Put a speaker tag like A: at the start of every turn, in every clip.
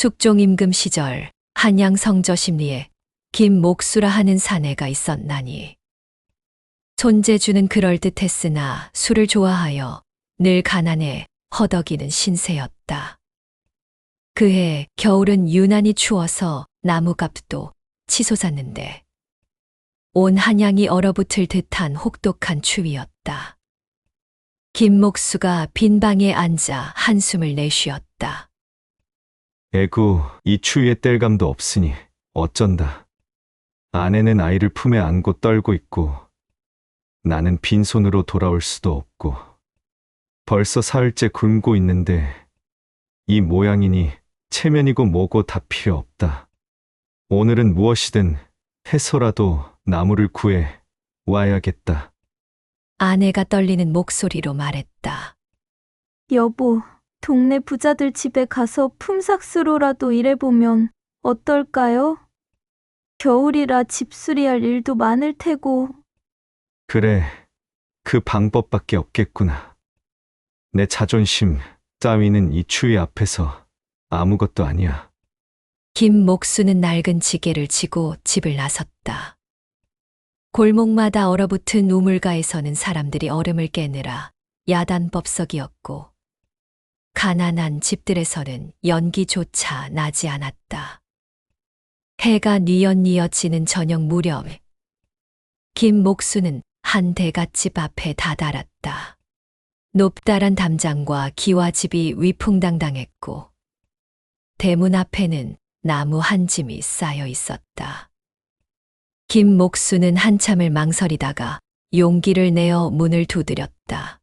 A: 숙종 임금 시절 한양 성저 심리에 김목수라 하는 사내가 있었나니 손재주는 그럴듯했으나 술을 좋아하여 늘 가난에 허덕이는 신세였다. 그해 겨울은 유난히 추워서 나무값도 치솟았는데 온 한양이 얼어붙을 듯한 혹독한 추위였다. 김목수가 빈 방에 앉아 한숨을 내쉬었다.
B: 에구, 이 추위에 뗄감도 없으니 어쩐다. 아내는 아이를 품에 안고 떨고 있고 나는 빈손으로 돌아올 수도 없고 벌써 사흘째 굶고 있는데 이 모양이니 체면이고 뭐고 다 필요 없다. 오늘은 무엇이든 해서라도 나무를 구해 와야겠다.
A: 아내가 떨리는 목소리로 말했다.
C: 여보, 동네 부자들 집에 가서 품삯으로라도 일해보면 어떨까요? 겨울이라 집수리할 일도 많을 테고.
B: 그래, 그 방법밖에 없겠구나. 내 자존심 따위는 이 추위 앞에서 아무것도 아니야.
A: 김목수는 낡은 지게를 지고 집을 나섰다. 골목마다 얼어붙은 우물가에서는 사람들이 얼음을 깨느라 야단법석이었고 가난한 집들에서는 연기조차 나지 않았다. 해가 뉘엿뉘엿 지는 저녁 무렵 김목수는 한 대갓집 앞에 다다랐다. 높다란 담장과 기와집이 위풍당당했고 대문 앞에는 나무 한 짐이 쌓여 있었다. 김목수는 한참을 망설이다가 용기를 내어 문을 두드렸다.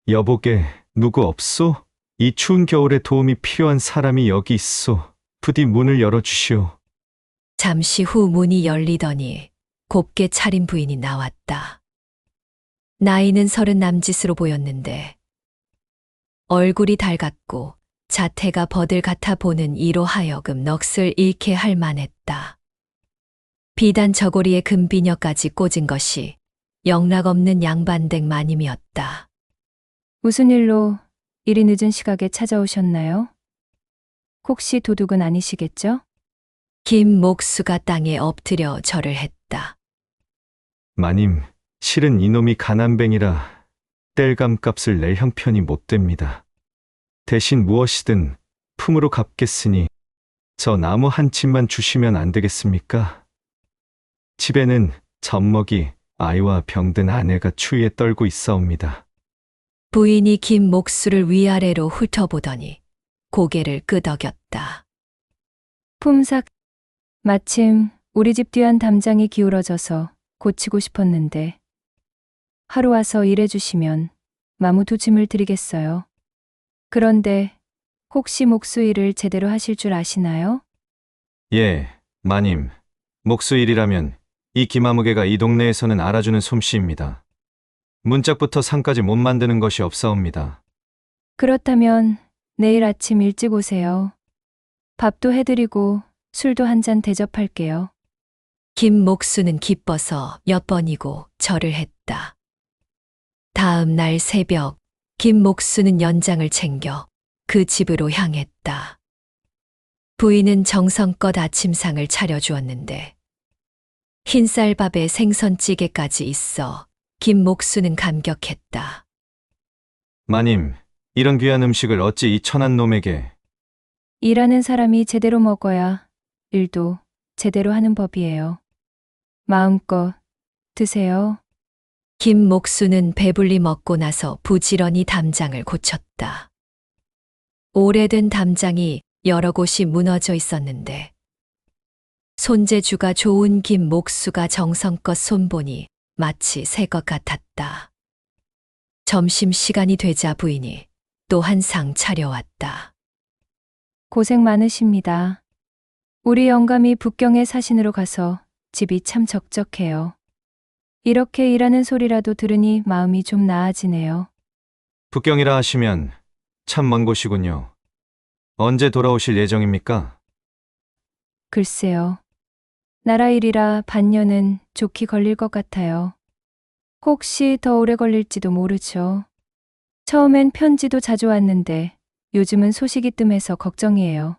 B: 여보게, 누구 없소? 이 추운 겨울에 도움이 필요한 사람이 여기 있소. 부디 문을 열어주시오.
A: 잠시 후 문이 열리더니 곱게 차린 부인이 나왔다. 나이는 30 남짓으로 보였는데 얼굴이 달갑고 자태가 버들 같아 보는 이로 하여금 넋을 잃게 할 만했다. 비단 저고리에 금비녀까지 꽂은 것이 영락없는 양반댁 마님이었다.
D: 무슨 일로 이리 늦은 시각에 찾아오셨나요? 혹시 도둑은 아니시겠죠?
A: 김목수가 땅에 엎드려 절을 했다.
B: 마님, 실은 이놈이 가난뱅이라 뗄감 값을 낼 형편이 못 됩니다. 대신 무엇이든 품으로 갚겠으니 저 나무 한 침만 주시면 안 되겠습니까? 집에는 젖먹이 아이와 병든 아내가 추위에 떨고 있사옵니다.
A: 부인이 김목수를 위아래로 훑어보더니 고개를 끄덕였다.
D: 품삯, 마침 우리 집 뒤안 담장이 기울어져서 고치고 싶었는데 하루 와서 일해주시면 마무 2짐을 드리겠어요. 그런데 혹시 목수 일을 제대로 하실 줄 아시나요?
B: 예, 마님. 목수일이라면 이 기마무개가 이 동네에서는 알아주는 솜씨입니다. 문짝부터 상까지 못 만드는 것이 없사옵니다.
D: 그렇다면 내일 아침 일찍 오세요. 밥도 해드리고 술도 한 잔 대접할게요.
A: 김목수는 기뻐서 몇 번이고 절을 했다. 다음 날 새벽 김목수는 연장을 챙겨 그 집으로 향했다. 부인은 정성껏 아침상을 차려주었는데 흰쌀밥에 생선찌개까지 있어 김목수는 감격했다.
B: 마님, 이런 귀한 음식을 어찌 이 천한 놈에게...
D: 일하는 사람이 제대로 먹어야 일도 제대로 하는 법이에요. 마음껏 드세요.
A: 김목수는 배불리 먹고 나서 부지런히 담장을 고쳤다. 오래된 담장이 여러 곳이 무너져 있었는데 손재주가 좋은 김목수가 정성껏 손보니 마치 새 것 같았다. 점심시간이 되자 부인이 또 한 상 차려왔다.
D: 고생 많으십니다. 우리 영감이 북경에 사신으로 가서 집이 참 적적해요. 이렇게 일하는 소리라도 들으니 마음이 좀 나아지네요.
B: 북경이라 하시면 참 먼 곳이군요. 언제 돌아오실 예정입니까?
D: 글쎄요. 나라 일이라 반년은 좋게 걸릴 것 같아요. 혹시 더 오래 걸릴지도 모르죠. 처음엔 편지도 자주 왔는데 요즘은 소식이 뜸해서 걱정이에요.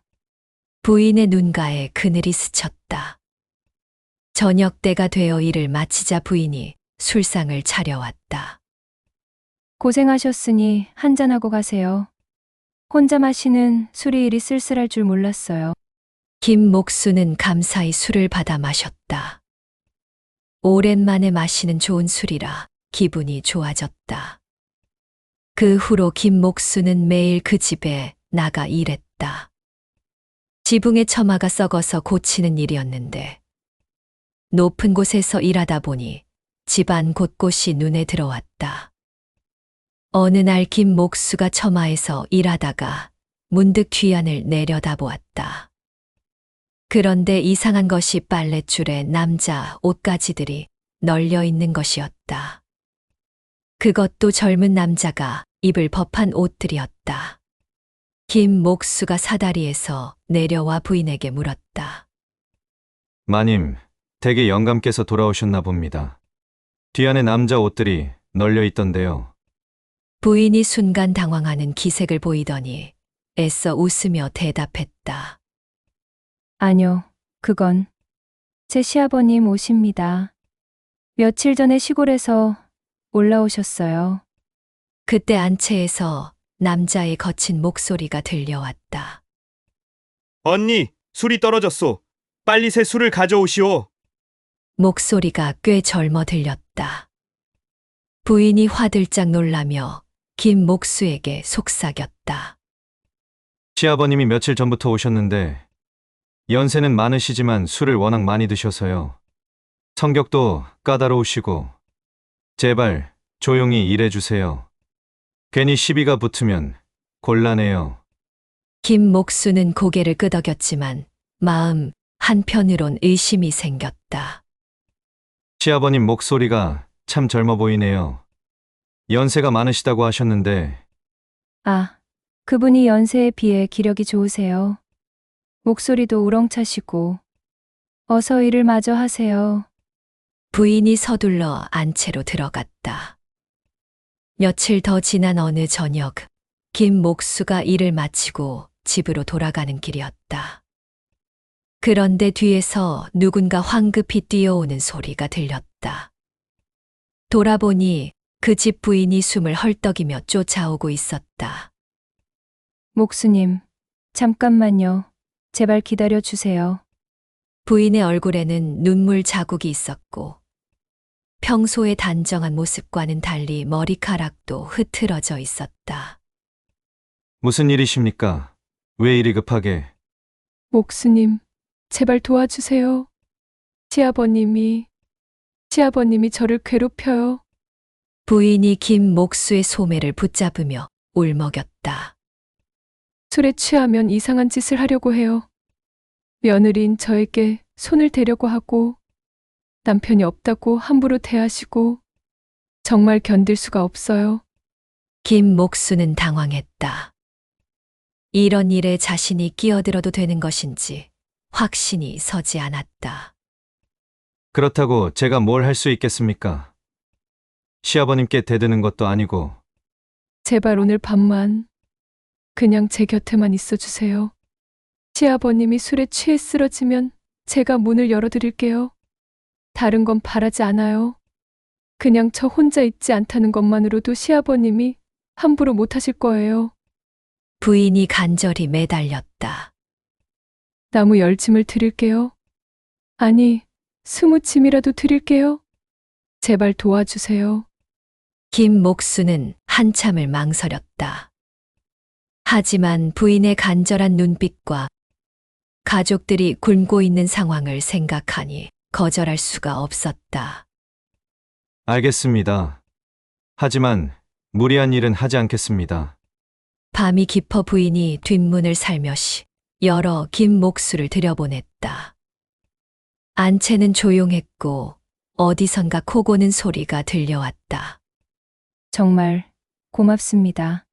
A: 부인의 눈가에 그늘이 스쳤다. 저녁 때가 되어 일을 마치자 부인이 술상을 차려왔다.
D: 고생하셨으니 한잔하고 가세요. 혼자 마시는 술이 이리 쓸쓸할 줄 몰랐어요.
A: 김목수는 감사히 술을 받아 마셨다. 오랜만에 마시는 좋은 술이라 기분이 좋아졌다. 그 후로 김목수는 매일 그 집에 나가 일했다. 지붕의 처마가 썩어서 고치는 일이었는데 높은 곳에서 일하다 보니 집안 곳곳이 눈에 들어왔다. 어느 날 김목수가 처마에서 일하다가 문득 뒤안을 내려다보았다. 그런데 이상한 것이 빨랫줄에 남자 옷가지들이 널려 있는 것이었다. 그것도 젊은 남자가 입을 법한 옷들이었다. 김목수가 사다리에서 내려와 부인에게 물었다.
B: 마님, 댁에 영감께서 돌아오셨나 봅니다. 뒤안에 남자 옷들이 널려 있던데요.
A: 부인이 순간 당황하는 기색을 보이더니 애써 웃으며 대답했다.
D: 아니요, 그건 제 시아버님 옷입니다. 며칠 전에 시골에서 올라오셨어요.
A: 그때 안채에서 남자의 거친 목소리가 들려왔다.
E: 언니, 술이 떨어졌소. 빨리 새 술을 가져오시오.
A: 목소리가 꽤 젊어 들렸다. 부인이 화들짝 놀라며 김목수에게 속삭였다.
B: 시아버님이 며칠 전부터 오셨는데 연세는 많으시지만 술을 워낙 많이 드셔서요. 성격도 까다로우시고 제발 조용히 일해주세요. 괜히 시비가 붙으면 곤란해요.
A: 김목수는 고개를 끄덕였지만 마음 한편으론 의심이 생겼다.
B: 시아버님 목소리가 참 젊어 보이네요. 연세가 많으시다고 하셨는데
D: 아, 그분이 연세에 비해 기력이 좋으세요. 목소리도 우렁차시고. 어서 일을 마저 하세요.
A: 부인이 서둘러 안채로 들어갔다. 며칠 더 지난 어느 저녁, 김목수가 일을 마치고 집으로 돌아가는 길이었다. 그런데 뒤에서 누군가 황급히 뛰어오는 소리가 들렸다. 돌아보니 그 집 부인이 숨을 헐떡이며 쫓아오고 있었다.
D: 목수님, 잠깐만요. 제발 기다려 주세요.
A: 부인의 얼굴에는 눈물 자국이 있었고 평소의 단정한 모습과는 달리 머리카락도 흐트러져 있었다.
B: 무슨 일이십니까? 왜 이리 급하게?
D: 목수님, 제발 도와주세요. 시아버님이 저를 괴롭혀요.
A: 부인이 김목수의 소매를 붙잡으며 울먹였다.
D: 술에 취하면 이상한 짓을 하려고 해요. 며느리인 저에게 손을 대려고 하고 남편이 없다고 함부로 대하시고 정말 견딜 수가 없어요.
A: 김목수는 당황했다. 이런 일에 자신이 끼어들어도 되는 것인지 확신이 서지 않았다.
B: 그렇다고 제가 뭘 할 수 있겠습니까? 시아버님께 대드는 것도 아니고.
D: 제발 오늘 밤만 그냥 제 곁에만 있어 주세요. 시아버님이 술에 취해 쓰러지면 제가 문을 열어드릴게요. 다른 건 바라지 않아요. 그냥 저 혼자 있지 않다는 것만으로도 시아버님이 함부로 못하실 거예요.
A: 부인이 간절히 매달렸다.
D: 나무 10짐을 드릴게요. 아니, 20짐이라도 드릴게요. 제발 도와주세요.
A: 김목수는 한참을 망설였다. 하지만 부인의 간절한 눈빛과 가족들이 굶고 있는 상황을 생각하니 거절할 수가 없었다.
B: 알겠습니다. 하지만 무리한 일은 하지 않겠습니다.
A: 밤이 깊어 부인이 뒷문을 살며시 열어 김목수를 들여보냈다. 안채는 조용했고 어디선가 코 고는 소리가 들려왔다.
D: 정말 고맙습니다.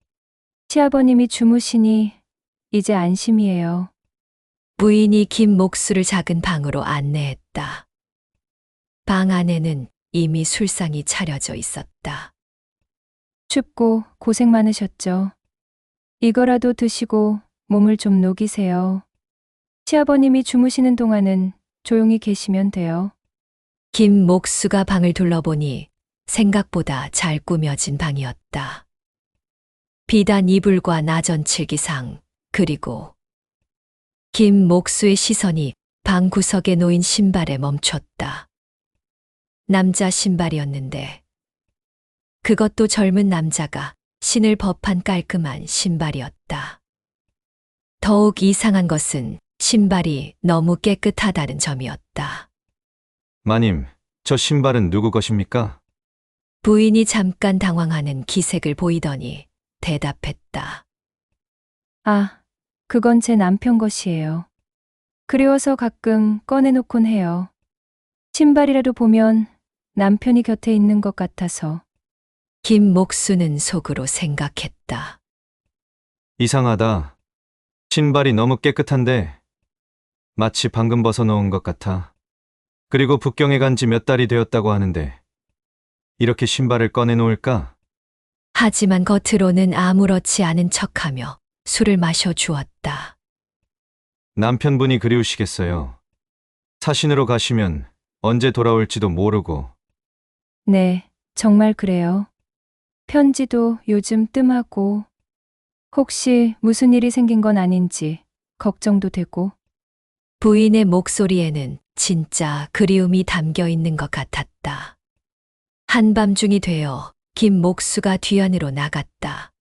D: 시아버님이 주무시니 이제 안심이에요.
A: 부인이 김목수를 작은 방으로 안내했다. 방 안에는 이미 술상이 차려져 있었다.
D: 춥고 고생 많으셨죠? 이거라도 드시고 몸을 좀 녹이세요. 시아버님이 주무시는 동안은 조용히 계시면 돼요.
A: 김목수가 방을 둘러보니 생각보다 잘 꾸며진 방이었다. 비단 이불과 나전 칠기상, 그리고 김목수의 시선이 방 구석에 놓인 신발에 멈췄다. 남자 신발이었는데 그것도 젊은 남자가 신을 법한 깔끔한 신발이었다. 더욱 이상한 것은 신발이 너무 깨끗하다는 점이었다.
B: 마님, 저 신발은 누구 것입니까?
A: 부인이 잠깐 당황하는 기색을 보이더니 대답했다.
D: 아, 그건 제 남편 것이에요. 그리워서 가끔 꺼내놓곤 해요. 신발이라도 보면 남편이 곁에 있는 것 같아서.
A: 김목수는 속으로 생각했다.
B: 이상하다. 신발이 너무 깨끗한데 마치 방금 벗어놓은 것 같아. 그리고 북경에 간 지 몇 달이 되었다고 하는데 이렇게 신발을 꺼내놓을까?
A: 하지만 겉으로는 아무렇지 않은 척하며 술을 마셔 주었다.
B: 남편분이 그리우시겠어요. 사신으로 가시면 언제 돌아올지도 모르고.
D: 네, 정말 그래요. 편지도 요즘 뜸하고 혹시 무슨 일이 생긴 건 아닌지 걱정도 되고.
A: 부인의 목소리에는 진짜 그리움이 담겨 있는 것 같았다. 한밤중이 되어 김목수가 뒤안으로 나갔다.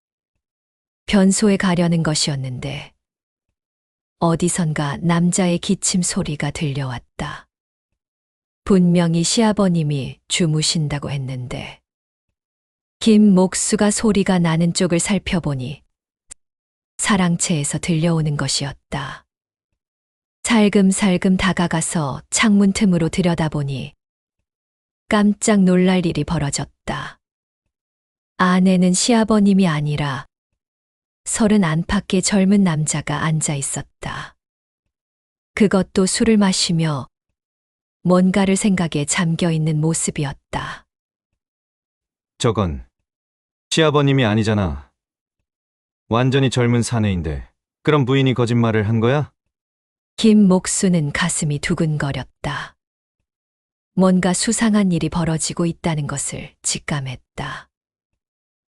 A: 변소에 가려는 것이었는데 어디선가 남자의 기침 소리가 들려왔다. 분명히 시아버님이 주무신다고 했는데 김목수가 소리가 나는 쪽을 살펴보니 사랑채에서 들려오는 것이었다. 살금살금 다가가서 창문 틈으로 들여다보니 깜짝 놀랄 일이 벌어졌다. 안에는 시아버님이 아니라 30 안팎의 젊은 남자가 앉아 있었다. 그것도 술을 마시며 뭔가를 생각에 잠겨 있는 모습이었다.
B: 저건 시아버님이 아니잖아. 완전히 젊은 사내인데 그럼 부인이 거짓말을 한 거야?
A: 김목수는 가슴이 두근거렸다. 뭔가 수상한 일이 벌어지고 있다는 것을 직감했다.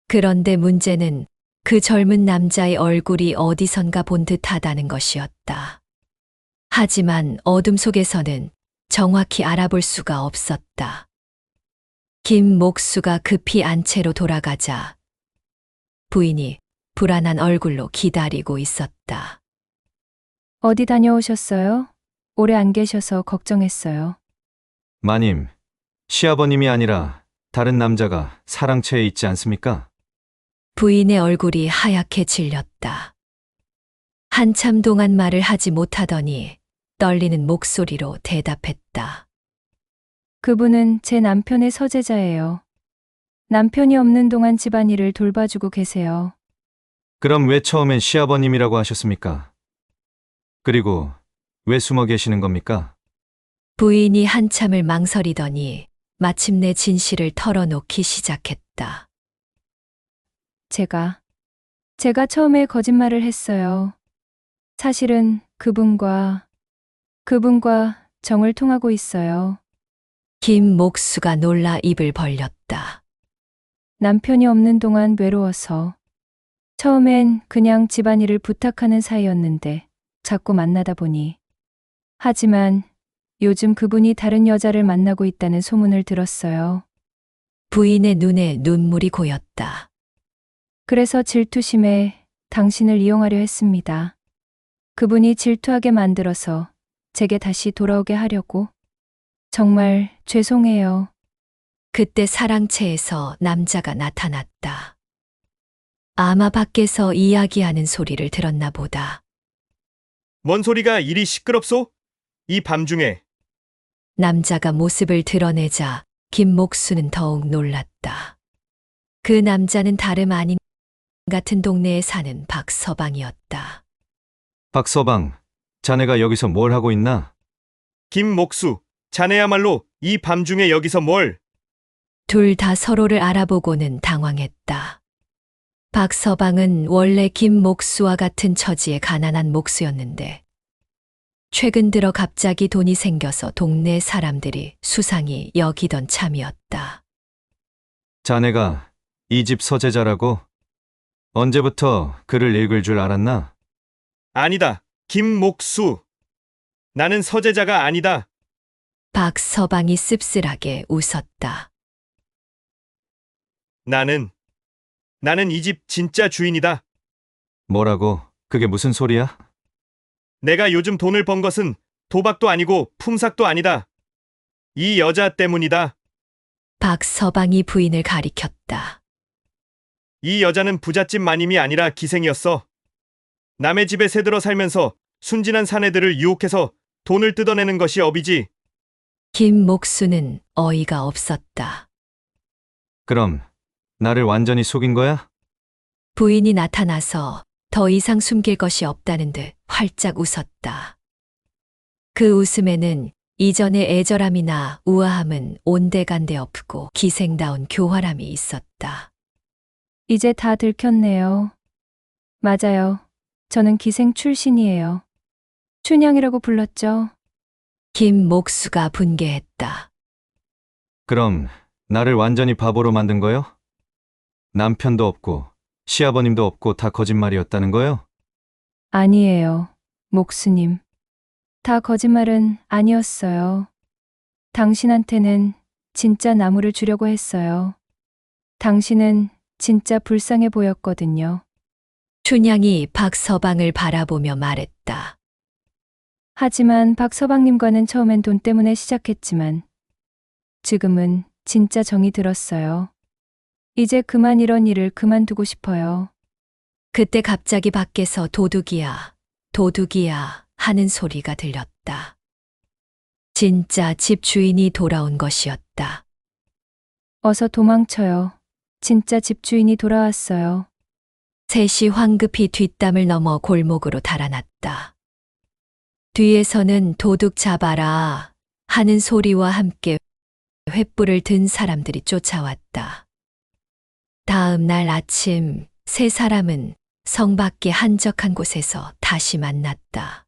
A: 그런데 문제는 그 젊은 남자의 얼굴이 어디선가 본 듯하다는 것이었다. 하지만 어둠 속에서는 정확히 알아볼 수가 없었다. 김목수가 급히 안채로 돌아가자 부인이 불안한 얼굴로 기다리고 있었다.
D: 어디 다녀오셨어요? 오래 안 계셔서 걱정했어요.
B: 마님, 시아버님이 아니라 다른 남자가 사랑채에 있지 않습니까?
A: 부인의 얼굴이 하얗게 질렸다. 한참 동안 말을 하지 못하더니 떨리는 목소리로 대답했다.
D: 그분은 제 남편의 서재자예요. 남편이 없는 동안 집안일을 돌봐주고 계세요.
B: 그럼 왜 처음엔 시아버님이라고 하셨습니까? 그리고 왜 숨어 계시는 겁니까?
A: 부인이 한참을 망설이더니 마침내 진실을 털어놓기 시작했다.
D: 제가 처음에 거짓말을 했어요. 사실은 그분과 정을 통하고 있어요.
A: 김목수가 놀라 입을 벌렸다.
D: 남편이 없는 동안 외로워서. 처음엔 그냥 집안일을 부탁하는 사이였는데 자꾸 만나다 보니. 하지만 요즘 그분이 다른 여자를 만나고 있다는 소문을 들었어요.
A: 부인의 눈에 눈물이 고였다.
D: 그래서 질투심에 당신을 이용하려 했습니다. 그분이 질투하게 만들어서 제게 다시 돌아오게 하려고. 정말 죄송해요.
A: 그때 사랑채에서 남자가 나타났다. 아마 밖에서 이야기하는 소리를 들었나 보다.
E: 뭔 소리가 이리 시끄럽소? 이 밤중에.
A: 남자가 모습을 드러내자 김목수는 더욱 놀랐다. 그 남자는 다름 아닌 같은 동네에 사는 박서방이었다.
B: 박서방, 자네가 여기서 뭘 하고 있나?
E: 김목수, 자네야말로 이 밤중에 여기서 뭘?
A: 둘 다 서로를 알아보고는 당황했다. 박서방은 원래 김목수와 같은 처지의 가난한 목수였는데 최근 들어 갑자기 돈이 생겨서 동네 사람들이 수상히 여기던 참이었다.
B: 자네가 이 집 서재자라고? 언제부터 글을 읽을 줄 알았나?
E: 아니다. 김목수. 나는 서재자가 아니다.
A: 박서방이 씁쓸하게 웃었다.
E: 나는 이 집 진짜 주인이다.
B: 뭐라고? 그게 무슨 소리야?
E: 내가 요즘 돈을 번 것은 도박도 아니고 품삯도 아니다. 이 여자 때문이다.
A: 박서방이 부인을 가리켰다.
E: 이 여자는 부잣집 마님이 아니라 기생이었어. 남의 집에 새들어 살면서 순진한 사내들을 유혹해서 돈을 뜯어내는 것이 업이지.
A: 김목수는 어이가 없었다.
B: 그럼 나를 완전히 속인 거야?
A: 부인이 나타나서 더 이상 숨길 것이 없다는 듯 활짝 웃었다. 그 웃음에는 이전의 애절함이나 우아함은 온데간데 없고 기생다운 교활함이 있었다.
D: 이제 다 들켰네요. 맞아요. 저는 기생 출신이에요. 춘향이라고 불렀죠.
A: 김목수가 분개했다.
B: 그럼 나를 완전히 바보로 만든 거요? 남편도 없고 시아버님도 없고 다 거짓말이었다는 거요?
D: 아니에요. 목수님. 다 거짓말은 아니었어요. 당신한테는 진짜 나무를 주려고 했어요. 당신은 진짜 불쌍해 보였거든요.
A: 춘향이 박서방을 바라보며 말했다.
D: 하지만 박서방님과는 처음엔 돈 때문에 시작했지만 지금은 진짜 정이 들었어요. 이제 그만 이런 일을 그만두고 싶어요.
A: 그때 갑자기 밖에서 도둑이야, 도둑이야 하는 소리가 들렸다. 진짜 집 주인이 돌아온 것이었다.
D: 어서 도망쳐요. 진짜 집주인이 돌아왔어요.
A: 셋이 황급히 뒷담을 넘어 골목으로 달아났다. 뒤에서는 도둑 잡아라 하는 소리와 함께 횃불을 든 사람들이 쫓아왔다. 다음 날 아침 세 사람은 성 밖의 한적한 곳에서 다시 만났다.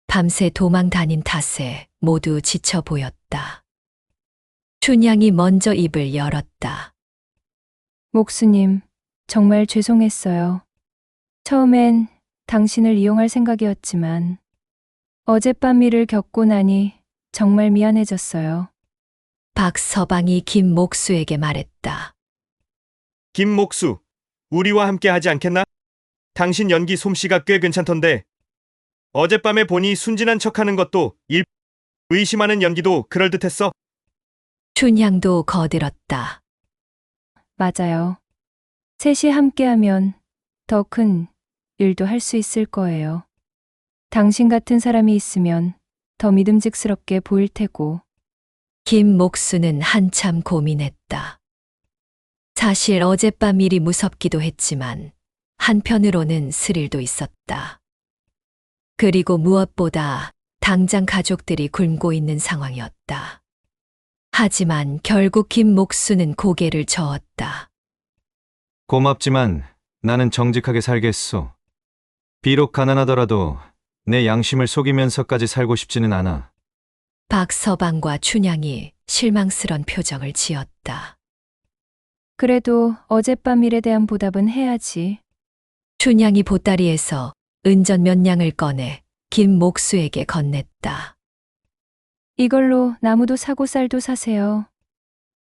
A: 밤새 도망 다닌 탓에 모두 지쳐 보였다. 춘향이 먼저 입을 열었다.
D: 목수님, 정말 죄송했어요. 처음엔 당신을 이용할 생각이었지만 어젯밤 일을 겪고 나니 정말 미안해졌어요.
A: 박서방이 김목수에게 말했다.
E: 김목수, 우리와 함께 하지 않겠나? 당신 연기 솜씨가 꽤 괜찮던데. 어젯밤에 보니 순진한 척하는 것도 의심하는 연기도 그럴듯했어.
A: 춘향도 거들었다.
D: 맞아요. 셋이 함께하면 더 큰 일도 할 수 있을 거예요. 당신 같은 사람이 있으면 더 믿음직스럽게 보일 테고.
A: 김목수는 한참 고민했다. 사실 어젯밤 일이 무섭기도 했지만 한편으로는 스릴도 있었다. 그리고 무엇보다 당장 가족들이 굶고 있는 상황이었다. 하지만 결국 김목수는 고개를 저었다.
B: 고맙지만 나는 정직하게 살겠소. 비록 가난하더라도 내 양심을 속이면서까지 살고 싶지는 않아.
A: 박서방과 춘향이 실망스런 표정을 지었다.
D: 그래도 어젯밤 일에 대한 보답은 해야지.
A: 춘향이 보따리에서 은전 몇 냥을 꺼내 김목수에게 건넸다.
D: 이걸로 나무도 사고 쌀도 사세요.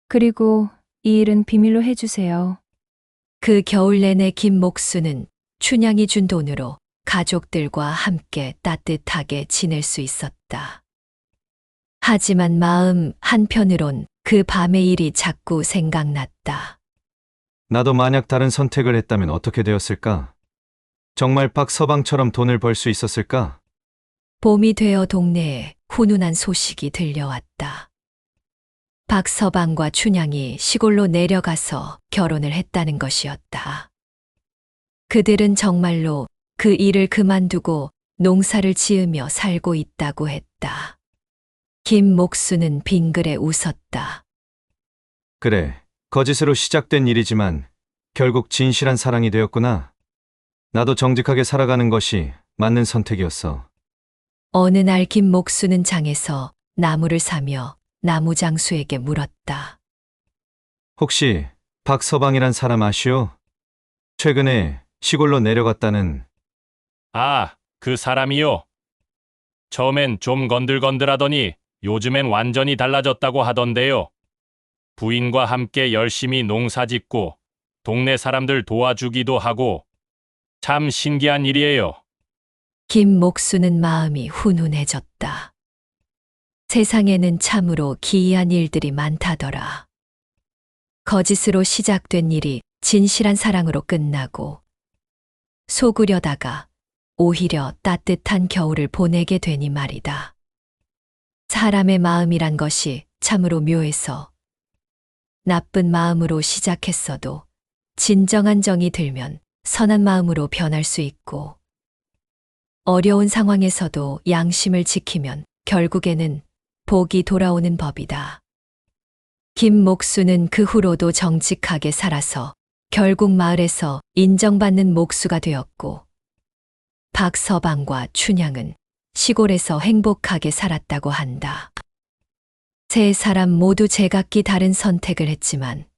D: 그리고 이 일은 비밀로 해주세요.
A: 그 겨울 내내 김목수는 춘향이 준 돈으로 가족들과 함께 따뜻하게 지낼 수 있었다. 하지만 마음 한편으론 그 밤의 일이 자꾸 생각났다.
B: 나도 만약 다른 선택을 했다면 어떻게 되었을까? 정말 박서방처럼 돈을 벌 수 있었을까?
A: 봄이 되어 동네에 훈훈한 소식이 들려왔다. 박서방과 춘향이 시골로 내려가서 결혼을 했다는 것이었다. 그들은 정말로 그 일을 그만두고 농사를 지으며 살고 있다고 했다. 김목수는 빙그레 웃었다.
B: 그래, 거짓으로 시작된 일이지만 결국 진실한 사랑이 되었구나. 나도 정직하게 살아가는 것이 맞는 선택이었어.
A: 어느 날 김목수는 장에서 나무를 사며 나무장수에게 물었다.
B: 혹시 박서방이란 사람 아시오? 최근에 시골로 내려갔다는.
F: 아, 그 사람이요. 처음엔 좀 건들건들하더니 요즘엔 완전히 달라졌다고 하던데요. 부인과 함께 열심히 농사 짓고 동네 사람들 도와주기도 하고 참 신기한 일이에요.
A: 김목수는 마음이 훈훈해졌다. 세상에는 참으로 기이한 일들이 많다더라. 거짓으로 시작된 일이 진실한 사랑으로 끝나고 속으려다가 오히려 따뜻한 겨울을 보내게 되니 말이다. 사람의 마음이란 것이 참으로 묘해서 나쁜 마음으로 시작했어도 진정한 정이 들면 선한 마음으로 변할 수 있고 어려운 상황에서도 양심을 지키면 결국에는 복이 돌아오는 법이다. 김목수는 그 후로도 정직하게 살아서 결국 마을에서 인정받는 목수가 되었고 박서방과 춘향은 시골에서 행복하게 살았다고 한다. 세 사람 모두 제각기 다른 선택을 했지만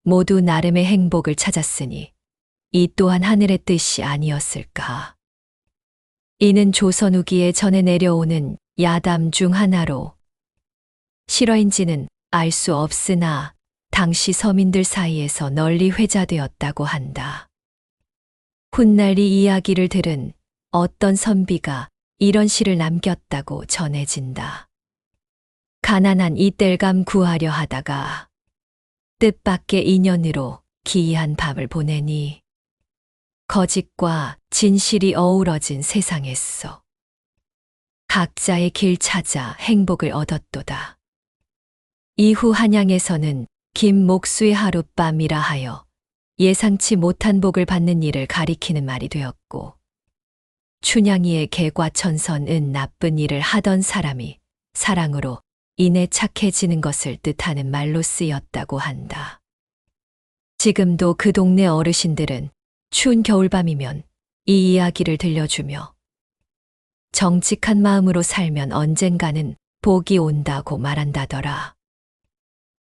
A: 모두 나름의 행복을 찾았으니 이 또한 하늘의 뜻이 아니었을까. 이는 조선 후기에 전해 내려오는 야담 중 하나로 실화인지는 알 수 없으나 당시 서민들 사이에서 널리 회자되었다고 한다. 훗날 이 이야기를 들은 어떤 선비가 이런 시를 남겼다고 전해진다. 가난한 이뗄감 구하려 하다가 뜻밖의 인연으로 기이한 밤을 보내니 거짓과 진실이 어우러진 세상에서 각자의 길 찾아 행복을 얻었도다. 이후 한양에서는 김목수의 하룻밤이라 하여 예상치 못한 복을 받는 일을 가리키는 말이 되었고 춘향이의 개과천선은 나쁜 일을 하던 사람이 사랑으로 인해 착해지는 것을 뜻하는 말로 쓰였다고 한다. 지금도 그 동네 어르신들은 추운 겨울밤이면 이 이야기를 들려주며 정직한 마음으로 살면 언젠가는 복이 온다고 말한다더라.